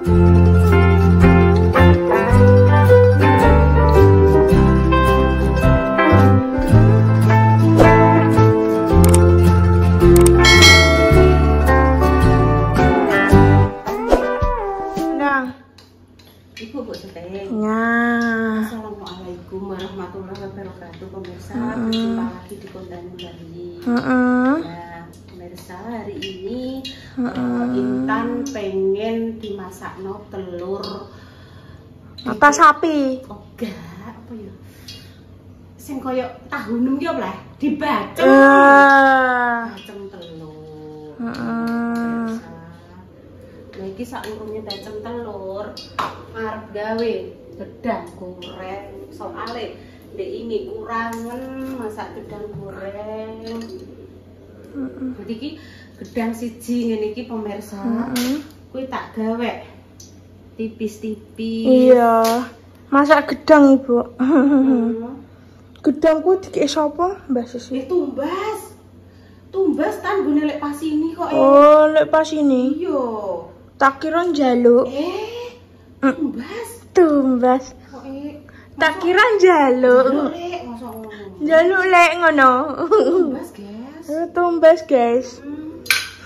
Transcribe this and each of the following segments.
Assalamualaikum warahmatullahi wabarakatuh pemirsa. Berjumpa lagi di konten kembali. Nah pemirsa, hari ini Intan pengen dimasakno telur mata sapi. Oga apa ya? Sing koyo tahu nem ki apa lah? Dibacem. Bacem telur. Nah iki saurunge bacem telur arep gawe gedang goreng, soalnya dek ini kurangan masak gedang goreng. Jadi ki gedang siji ngene iki pemirsa, kuwi tak gawe tipis-tipis. Iya, masak gedang ibu. Gedang kuwi dikek sapa Mbak Susi? Tumbas, tumbas tan gune lek pas ini kok. Oh lek pas ini. Iya. Tak kira njaluk. Tumbas. Tumbas. Tak kira njaluk. Njaluk lek ngono. Tumbas, guys. Tumbas, guys.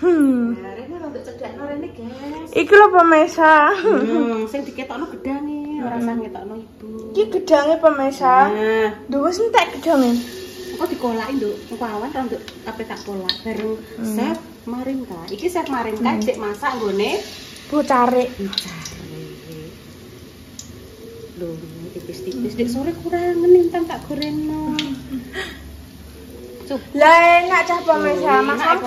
Nah, rene rada cedhakno rene, guys. Iki lho pemirsa. Sing diketokno gedane, ora usah ngetokno ibu. Iki gedange pemirsa. Nah, Duh wis entek gedange. kok dikolaki, Nduk? Engko awan ta, Nduk? Ape tak kolak bareng chef Marinka. Iki chef Marinka cek masak nggone Bucare. Loh, tipis-tipis dek sore kurangan Intan tak gorengno. Lah enak cah pemirsa, masam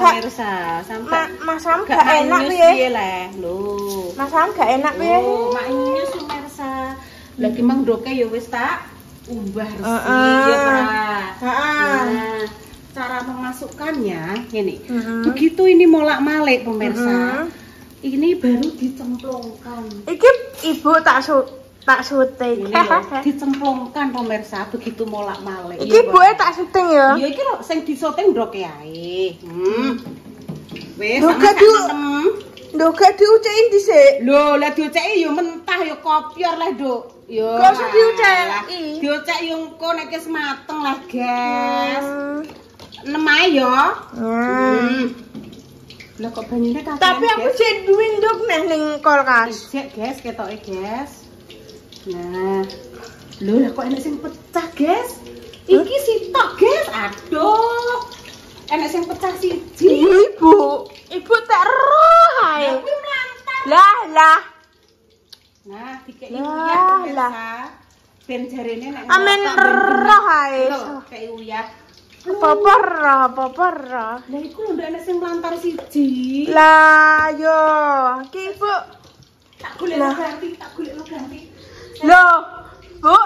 gak masam gak enak piye? Lho. Masam gak enak piye? Oh, mak nyus pemirsa. Lagi mang doke ya wis tak umbah resik ya, Pak. Nah, cara memasukkannya ini. Begitu ini molak-malik pemirsa. Ini baru dicemplungkan. Iki ibu tak syuting. Dicemplungkan pemirsa begitu molak-malik. Iki ibuke tak syuting ya. Iya iki lho sing disyuting ndoke ae. Wis Ndok diuceki dhisik. Lho, lah diuceki ya mentah ya kopior lah, Nduk. Ya. Kok usah diuceki? Diucek yo engko nek wis mateng lah, guys. 6 ae ya. Lah kok banyune kabeh. Tapi aku sik duwe nduk neh ning kulkas. Sik, guys, ketoke, guys. Nah. Lho, lah kok enek sing pecah, guys? Iki sitok, guys. Aduh. Enek sing pecah siji. Ibu tak roh ae. Kuwi mlantar. Lah. Nah, dikeki uyah, guys. Ben jarene nek amen roh ae. Kei uyah. Apa roh. Lah iku lho ndek enek sing mlantar siji. Lah yo, iki ibu Tak golekno ganti. Lho, Bu,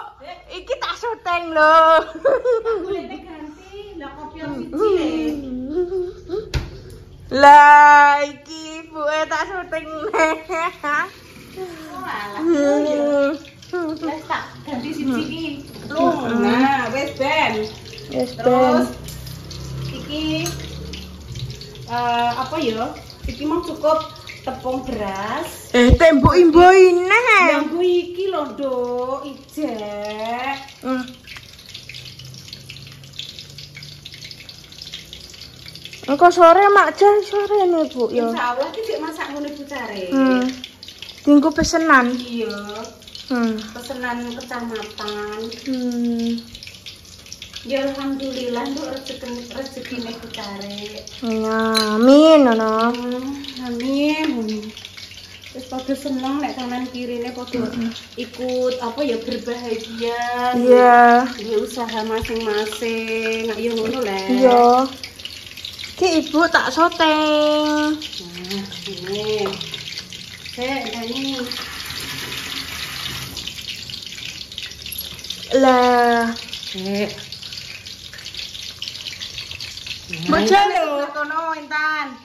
iki tak syuting lho. Tak golekne ganti. Lah kopior siji. Lah iki ibuke tak syuting neh. Oh alah. Wes tak ganti siji iki. Nah, wes ben. Terus iki apa ya? Iki mau cukup tepung beras. Tembok imboi neh. Yang iki lho, Nduk, ijek. Engko sore mak jan sore nih, Bu ya. Insyaallah iki dik masak ngono Bucare. Tinggu pesenan. Iya. Pesenan kecamatan. Ya alhamdulillah Nduk rezekine Bucare. Amin ono. Amin. Wis padha seneng nek kanan kirine padha ikut apa ya berbahagia. Iya. Ya usaha masing-masing. Ayo ngono lah. Iya. Ki ibu tak syuting. Nah, ini. Ini. Lah. Bocah lho, kono Intan.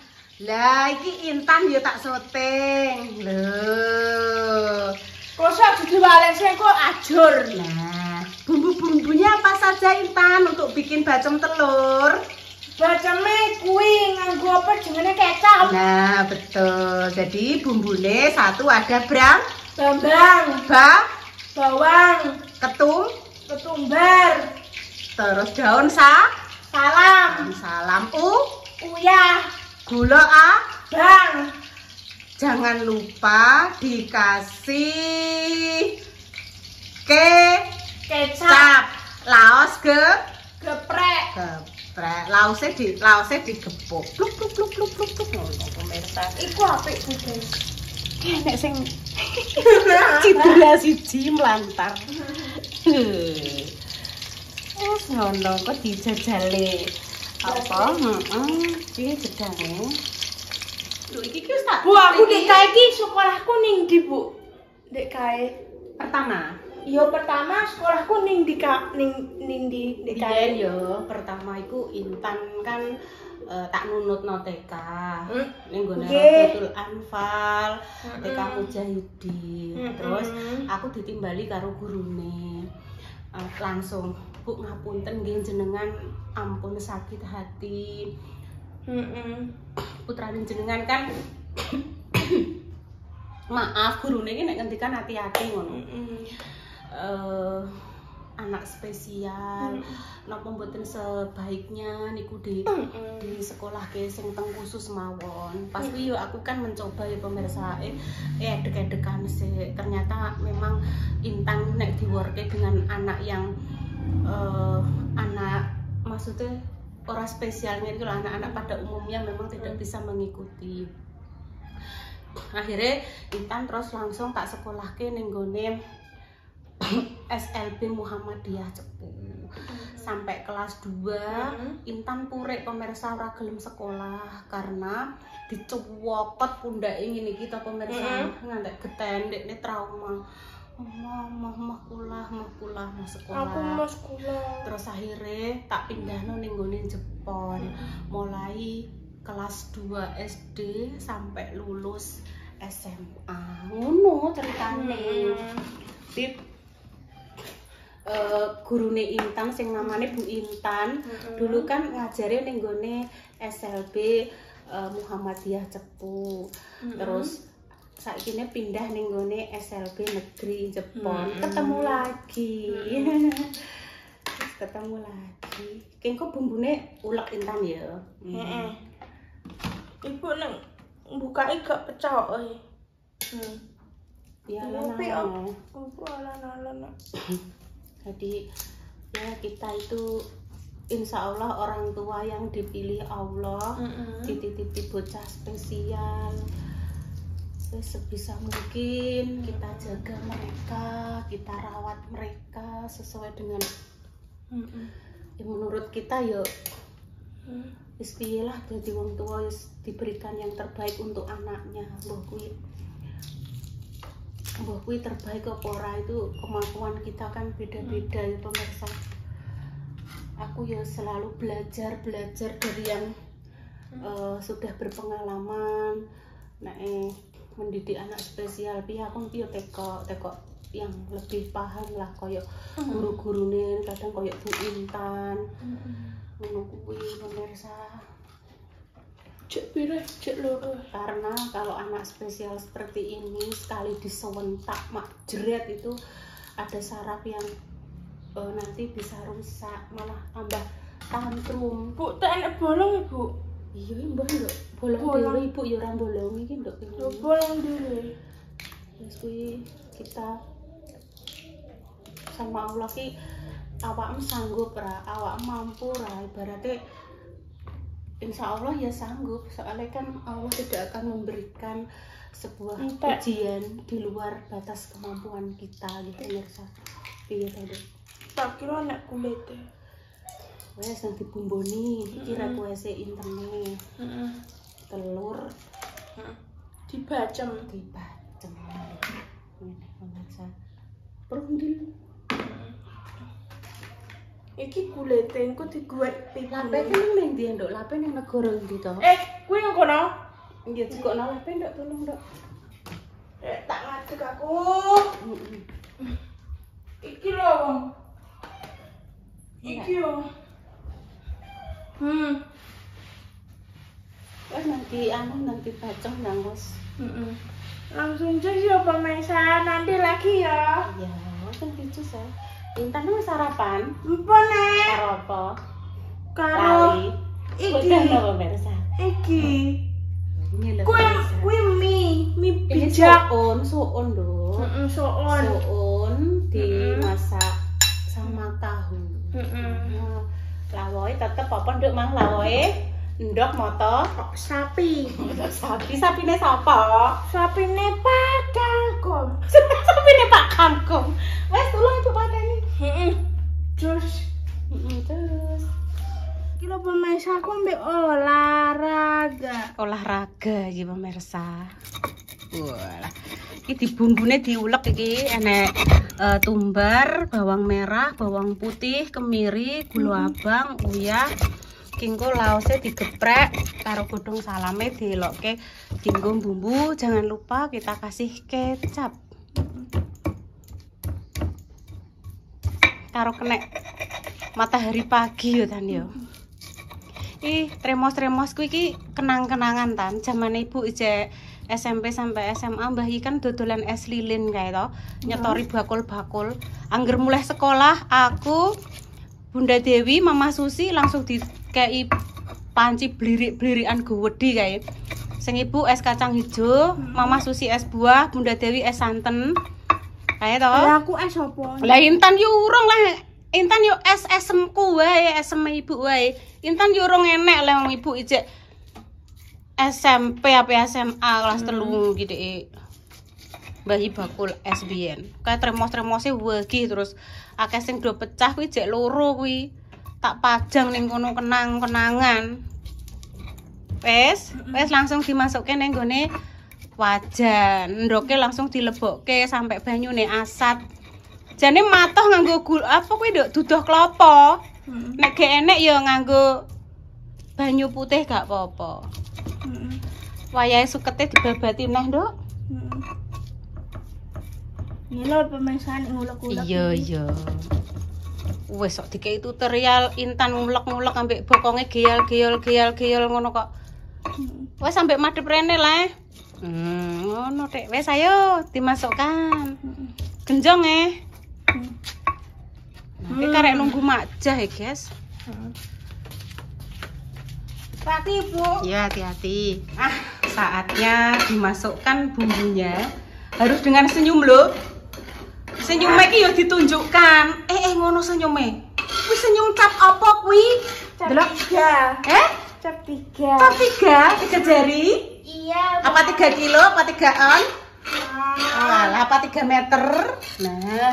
Lah iki Intan ya tak syuting. Lho. Kok sak diwalese kok ajur. Nah, bumbu-bumbunya apa saja Intan untuk bikin bacem telur? Baceme kuwi nganggo apa jenenge kecap. Nah, betul. Jadi bumbune satu ada bambang, bawang, ketumbar, terus daun salam, uyah, gula bang. Jangan lupa dikasih kecap, laos geprek. Laosnya digepuk. Pluk ngono pemirsa. Iku apik Bu. Nek sing cidra siji mlantar. Wes ngono kok dijajale apa? Piye jedange? Lho iki wis tak. Bu, aku dek kae iki sekolahku ning ndi, Bu? Dek kae Pertama. Yo pertama sekolahku ning di di kae yo. Pertama iku Intan kan tak nunutno TK. Ning nggone Rasul Anfal, TK Mujahidin. Terus aku ditimbali karo gurune. Langsung, Bu ngapunten nggih jenengan ampun sakit hati. Putrane jenengan kan maaf gurune iki nek ngendikan hati-hati ngono. Anak spesial napa mboten sebaiknya niku di sekolah ke sing teng khusus mawon. Pas kuwi aku kan mencoba ya pemirsa edek-edekan sih. Ternyata memang Intan nek diworke dengan anak yang anak maksudnya orang spesialnya itu anak-anak pada umumnya memang tidak bisa mengikuti. Akhirnya Intan terus langsung tak sekolahke ning gone SLB Muhammadiyah Cepu. Sampai kelas 2 Intan purek pemirsa ora gelem sekolah karena dicuwokot pundake ngene iki to pemirsa. Ngantek getendekne trauma. Mah kulah sekolah. Aku mau sekolah. Terus akhirnya tak pindahno ning gone Jepon. Mulai kelas 2 SD sampai lulus SMA. Ngono ceritane. Tip gurune Intan sing namanya Bu Intan dulu kan ngajari ning gone SLB Muhammadiyah Cepu. Terus saikine pindah ning gone SLB Negeri Jepon. Ketemu lagi. Ketemu lagi. Kengko bumbune ulek Intan ya. Ibu nang bukae gak pecah kok. Ya lan. Aku alan-alan. Jadi ya kita itu insya Allah orang tua yang dipilih Allah, dititipi bocah spesial. Sebisa mungkin kita jaga mereka, kita rawat mereka sesuai dengan menurut kita yo. Istilah jadi wong tua diberikan yang terbaik untuk anaknya. Mbah kuwi terbaik apa ora itu kemampuan kita kan beda-beda ya pemirsa. Aku ya selalu belajar dari yang sudah berpengalaman. Mendidik anak spesial piye aku piye teko yang lebih paham lah koyo guru-gurune kadang koyo Bu Intan. Ngono kuwi pemirsa. Cek loro. Karena kalau anak spesial seperti ini sekali disewentak mak jeret itu ada saraf yang nanti bisa rusak malah tambah tantrum. Bu, tak enak bolong ya, Bu? Iya, mbah nduk. Bolong dhewe Ibu ya ora bolong iki nduk. Bolong dhewe. Wis kuwi kita sama Allah ki awakmu sanggup ra, awakmu mampu ra ibaratnya insya Allah ya sanggup, soalnya kan Allah tidak akan memberikan sebuah ujian di luar batas kemampuan kita gitu ya. Iya tadi. Tak kira anak kulit. Wes yang dibumboni, kira kuese interne. Telur dibacem. Ini pemirsa. Perundil. Iki kulite engko diguwek pipi. Lape kan ning ndi, Nduk? Lape ning negara ndi to? Kuwi nang kono. Nggih, cikokno lape, Nduk, tolong, Nduk. Tak ngadeg aku. Iki lho, Wong. Iki yo. Wes nanti nanti bacem nang wes. Langsung jus ya pemirsa, nanti lagi ya. Iya, kan jus ya. Intan wis sarapan. Apa nek? Karo apa? Karo iki. Udah pemirsa. Iki. Ini lho. Kuwi mie bijak. Soon lho. Soon dimasak sama tahu. Lawoe tetep apa nduk mang lawoe? Ndok moto Sapi. Sapine sapa? Sapine Pak Kangkung. Sapine Pak Kangkung. Wes tulung ibu pateni. Terus kilo pemirsa aku ambil olahraga iki pemirsa. Walah. Iki dibumbune diulek iki enek tumbar, bawang merah, bawang putih, kemiri, gula abang, uyah. Kingko laosnya digeprek karo godhong salame dielokke dienggo bumbu. Jangan lupa kita kasih kecap karo kenek matahari pagi yo tan yo. Ih, tremos-tremos ku iki kenang-kenangan tan zaman ibu ijek SMP sampai SMA. Mbah iki kan dodolan es lilin kae to, nyetori bakul-bakul. Angger mulai sekolah aku Bunda Dewi, Mama Susi langsung dikei panci blirik-blirikan gowedi kae. Sing ibu es kacang hijau, Mama Susi es buah, Bunda Dewi es santen. Kae to. Lah aku es apa? Lah Intan yo urung lah. Intan yo es-esemku wae, esem ibu wae. Intan yo urung enek lah wong ibu ijek SMP apa SMA kelas 3 gitu. Bayi bakul es biyen. Kae tremos-tremose wegi terus akeh sing do pecah kuwi jek loro kuwi. Tak pajang ning kono kenang-kenangan. Wes langsung dimasukke ning gone wajan. Ndoke langsung dilebokke sampai banyune asat. Jane matoh nganggo apa kuwi nduk duduh klopo. Nek gak enek ya nganggo banyu putih gak apa-apa. Wayahe sukete dibabati neh, Nduk. Ini lho pemirsa ngulek-ngulek. Iya. Wes kok dikei tutorial Intan ngulek-ngulek ambek bokonge geyal ngono kok. Wes sampe madhep rene lah. Ngono Dik. Wes ayo dimasukkan. Genjong Nanti karek nunggu makjah ya, guys. Hati, Bu. Ya, hati-hati. Saatnya dimasukkan bumbunya. Harus dengan senyum loh. Senyumnya iki yo ditunjukkan. Ngono senyume. Kuwi senyum cap apa kuwi? Delok 3. Cap 3. Cap 3? 3 jari? Iya. Apa 3 kilo? Apa 3 on? Alah, apa 3 meter? Nah,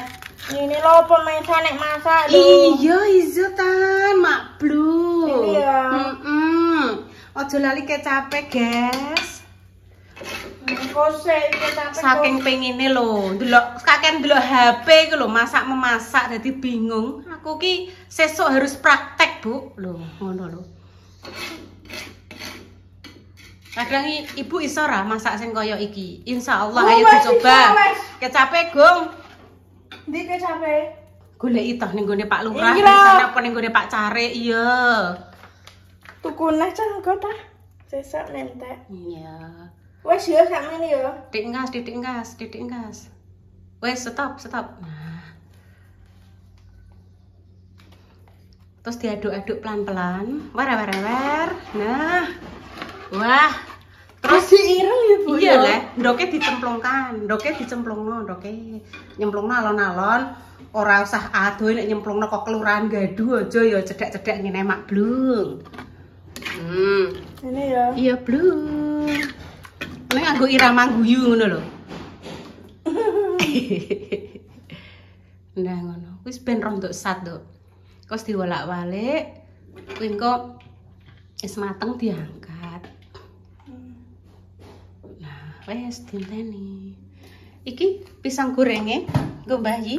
ini lho pemirsa nek masak lho. Iya, iso tan, Mak Blu. Iya. Ojo lali kecape, guys. Kose kecape. Saking pengine lho, ndelok kakek ndelok HP iku lho, masak memasak dadi bingung. Aku ki sesuk harus praktek, Bu. Lho, ngono lho. Kadang ibu iso ra masak sing kaya iki. Insyaallah ayo dicoba. Kecape, Gong. Ndi kecape? Goleki toh ning gone Pak Lurah, sana apa ning gone Pak Care, iya. Tuku neh canggo ta. Sesuk nentek. Iya. Wes ya sakmene ya. Titik ngas. Wes stop. Nah. Terus diaduk-aduk pelan-pelan. War. Nah. Wah. Terus diireng ya, Bu. Iya lah, ndoke dicemplungkan. Ndoke nyemplungno alon-alon. Ora usah adoh nek nyemplungno kok kelurahan Gaduh aja ya cedhak-cedhak ngene Mak Blung. Ini ya. Iya, Blung. Nek nganggo irama guyu ngono lho. Nah ngono. Wis ben rondok sat, Nduk. Kos diwolak-walik. Kuwi engko wis mateng diangkat. Nah, wis dinteni. Iki pisang gorenge nggo Mbah Yi.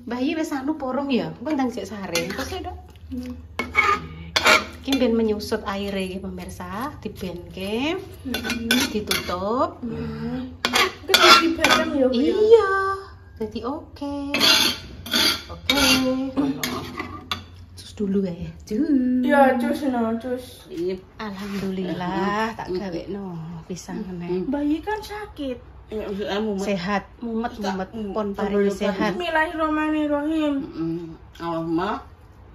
Mbah Yi wis anu porong ya. Engko ndang sik sare. Terus ya, Dok. Iki ben menyusut aire iki pemirsa, dibenke. Ditutup. Terus dibacem ya, Bu. Iya. Jadi oke. Terus dulu ya. Ya, cus no, cus. Alhamdulillah tak gawe no pisang meneh. Bayi kan sakit. Sehat, mumet pon pari sehat. Bismillahirrahmanirrahim. Allahumma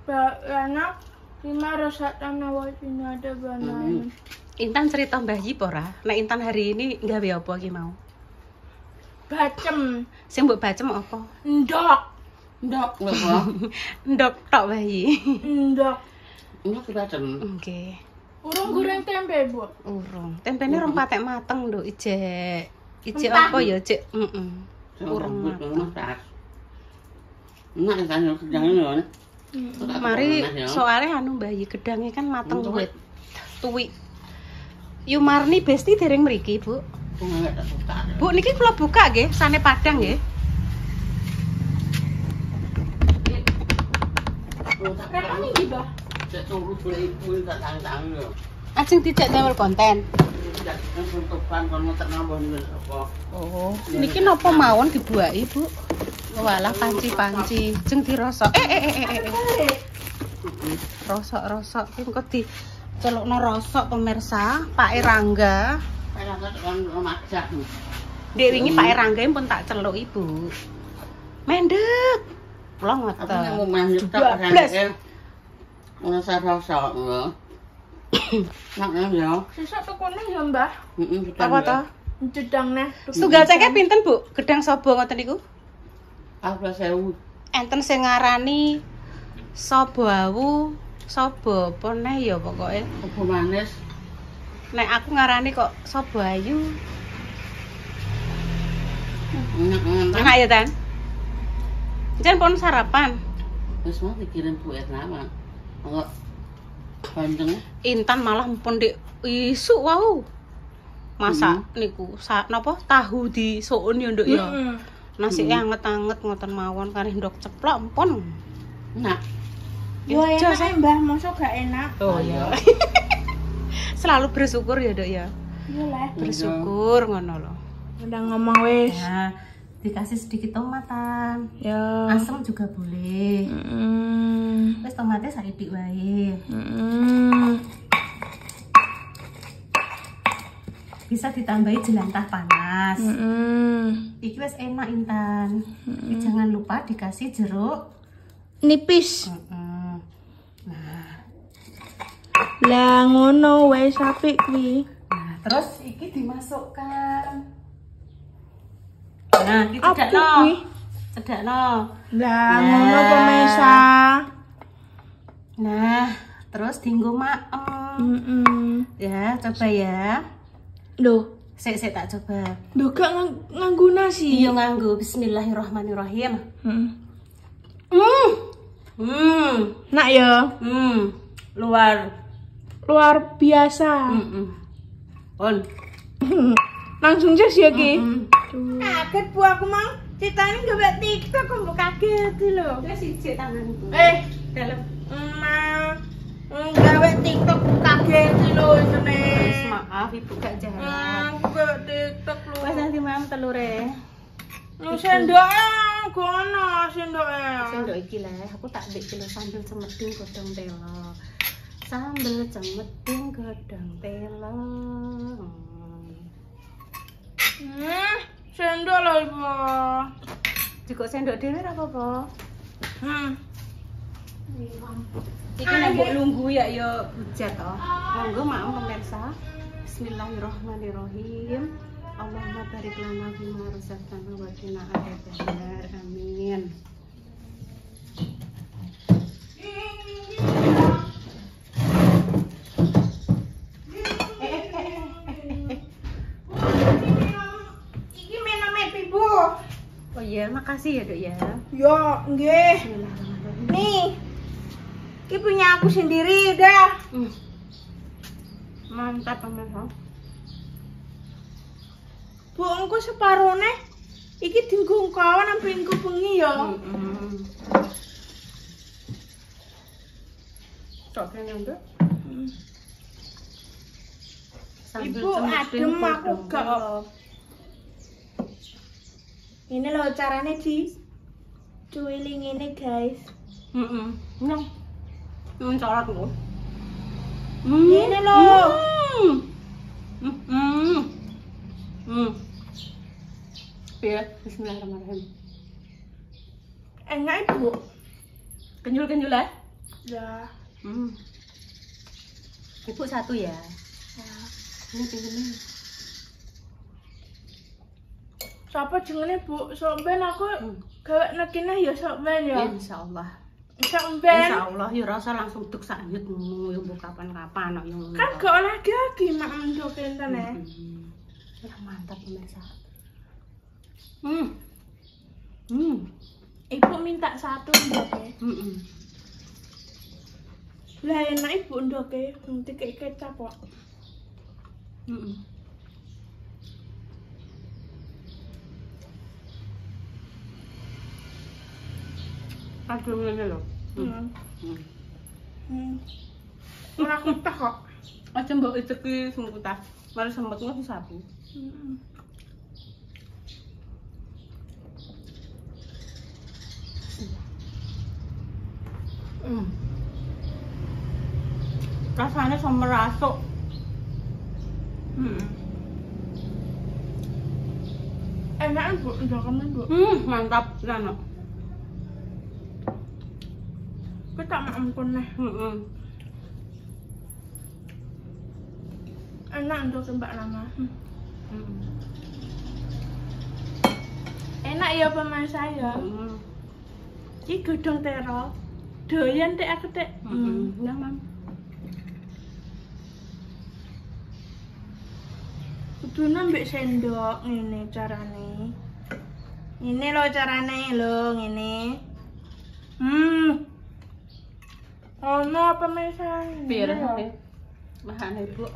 Ba'ana lima rasatan nawajina ada banain. Intan cerita Mbah Yi ora? Nek Intan hari ini gawe apa iki mau? Bacem. Sing mbok bacem apa? Ndok. ndok lho. Ndok tok Mbah Yi. Ndok. Ndok bacem. Nggih. Urung goreng tempe, Bu. Urung. Tempene rong patek mateng lho, ijek Entah. apa ya, Cek? Urung mateng. mateng. Enak kan yo gedang yo. Mari soalnya anu Mbah Yi gedangnya kan mateng wit. Tuwi. Yumarni Besti dereng mriki, Bu. Bu niki kula buka nggih, sane Padang nggih. Repot iki, Bah. Cek turu ibu tak tang-tang yo. Ajeng dijak damel konten. Tidak tutupan kon muter nambah niku apa. Oh, niki napa mawon dibuaki, Bu? Walah panci-panci, jeng dirosok. Rosok-rosok ki engko dicelukno rosok pemirsa, Pak Erangga. Kayak kan majak. Dek wingi Pak Erangga pun tak celuk Ibu. Mendek. Kula Aku nang ngoten. omah nyetok kan. Ono sarosok lho. Nak yo. Sesuk tukune ya, Mbah. Apa to? Jedangne. Setunggal ceke pinten, Bu? Gedang sobo ngoten niku? 14.000. Enten sing ngarani sobo awu, sobo apa neh ya pokoke. Apa manis? Nek aku ngarani kok sobo ayu. Enak ya, Tan? Jan pun sarapan. Wis mau dikirim Bu Erna mah. Enggak bandeng. Intan malah pun di isuk wau. Masak niku napa tahu di soun ya, Nduk ya. Nasi anget-anget ngoten mawon kali ndok ceplok empon. Nah, Yo enak, Mbah, mosok gak enak. Oh iya. Selalu bersyukur ya, Dok ya. Iya lah. Bersyukur ngono loh. Udah ngomong wis. Ya, dikasih sedikit tomatan. Ya. Asam juga boleh. Wis tomatnya saidik wae. Bisa ditambahi jelantah panas. Iki wis enak Intan. Jangan lupa dikasih jeruk Nipis. Nah, Lah ngono wis apik kuwi. nah, terus iki dimasukkan. Nah, iki cedakno. kuwi? Cedakno. Lah ngono pemirsa. Nah, terus dienggo maem. Ya, coba ya. Loh, Sik tak coba. lho gak nganggo nasi. Iya nganggo bismillahirrahmanirrahim. Nak ya, Luar biasa. On. Langsung jas ya ki. Kaget Bu aku mang. Citane gawe TikTok kok mbok kaget lho. Wis siji tanganku. Dalam Gawe TikTok kaget lho isine. maaf Ibu gak jahat. Aku gawe TikTok lho. Wes nanti mam telure. Sendoke gono sendoke. Sendok iki lah, aku tak ndek kilo sambel cemeding godhong telo. Sambel cemeding godhong telo. Sendok lho Ibu. Jika sendok dhewe ora apa-apa. Iki nek mbok lungguh ya hujat to. Monggo maem pemirsa. Bismillahirrahmanirrahim. Allahumma barik lana fima razaqtana wa qina adzabannar. Amin. Iki mename Ibu. Oh iya, makasih ya, Dok ya. Yo, nggih. Bismillahirrahmanirrahim. Nih. Ini punya aku sendiri dah. Mantap pemirsa. Bu, engko separone iki dienggo kawan sampe engko bengi ya. Sok kene nduk. Ibu adem aku gak. Ini loh caranya di cuiling ini guys. Nyong. Mencolot lho. Ini lho. Ya, bismillahirrahmanirrahim. Enak Ibu. Kenyul-kenyul ya? Ya. Ibu satu ya. Ya. Ini pinggirnya. Siapa jenenge Bu? Sok ben aku gawe nekine ya sok ben ya. Insyaallah. Sok ben. Insyaallah ya rasa langsung duk sanyut ngono yo kapan-kapan yo ngono. Kan gak oleh lagi mak ndok enten ya. Ya mantap pemirsa. Ibu minta satu ndoke. Lah enak Ibu ndoke, nanti kayak kecap kok. Aduh ngene lho. Ora kutah kok. Aja mbok iceki sing kutah. Mari sempet ngono sabu. Rasanya sama rasuk. Enak Bu ndoke Bu. Mantap nano. Kita mampun nih. Enak ndoke Mbak Rama. Enak ya pemirsa ya. Iki godhong terol. Doyan tek aku tek. Ya, Mam. Kudune mbek sendok ngene carane. Ini lho carane lho ngene. Ono pemirsa. Biar rasane. Mahane Bu.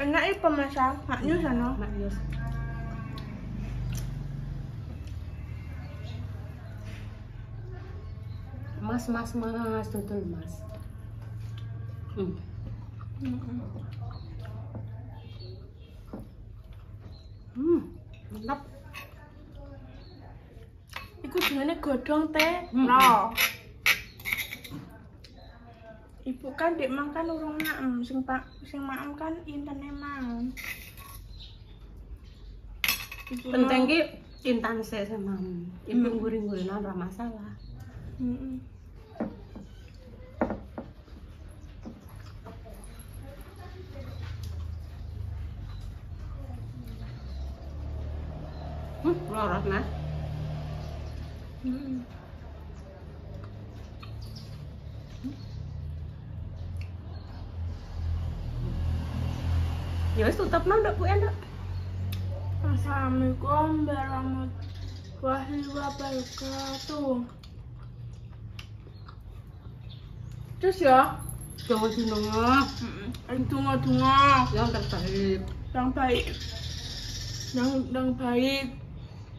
Enak iki pemirsa, maknyus ana. Maknyus. Mas, betul Mas. Mantap. Iku jenenge godhong teh. Lho. Ibu kan dek makan urung maem, sing maem kan intene mang. Penting ki intan sik sama ibu guring-guringan ora masalah. Lorot Mas. Ya wis tutupno ndak Bu enak. Assalamualaikum warahmatullahi wabarakatuh. Terus ya, Donga-donga. Donga-donga Yang terbaik yang baik. Yang baik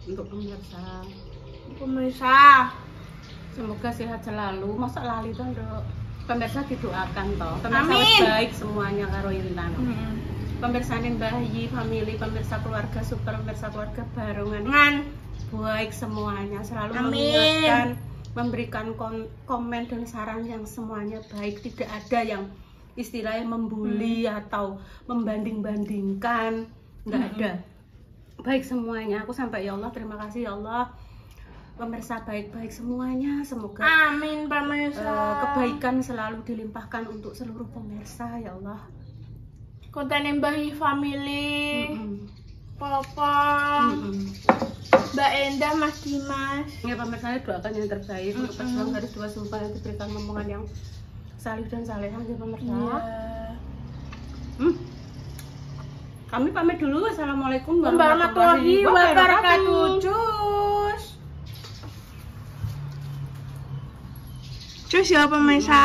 untuk pemirsa. Semoga sehat selalu. Masa lali to, Nduk? Pemirsa didoakan toh. Pemirsa Amin. wis baik semuanya karo Intan. Pemirsanin bayi, family, pemirsa keluarga super, pemirsa keluarga barongan. Baik semuanya, selalu mengingatkan, memberikan komen dan saran yang semuanya baik. Tidak ada yang istilahnya membuli atau membanding-bandingkan. Nggak ada. Baik semuanya. Aku sampai ya Allah, terima kasih ya Allah. Pemirsa baik-baik semuanya, semoga Amin pemirsa. kebaikan selalu dilimpahkan untuk seluruh pemirsa ya Allah. Konten bayi family, Papa, Mbak Endah, Mas Dimas. Ya pemirsa doakan yang terbaik untuk pejuang garis dua sumpah yang diberikan omongan yang salih dan salehah ya pemirsa. Kami pamit dulu. Assalamualaikum warahmatullahi wabarakatuh. Cus ya pemirsa.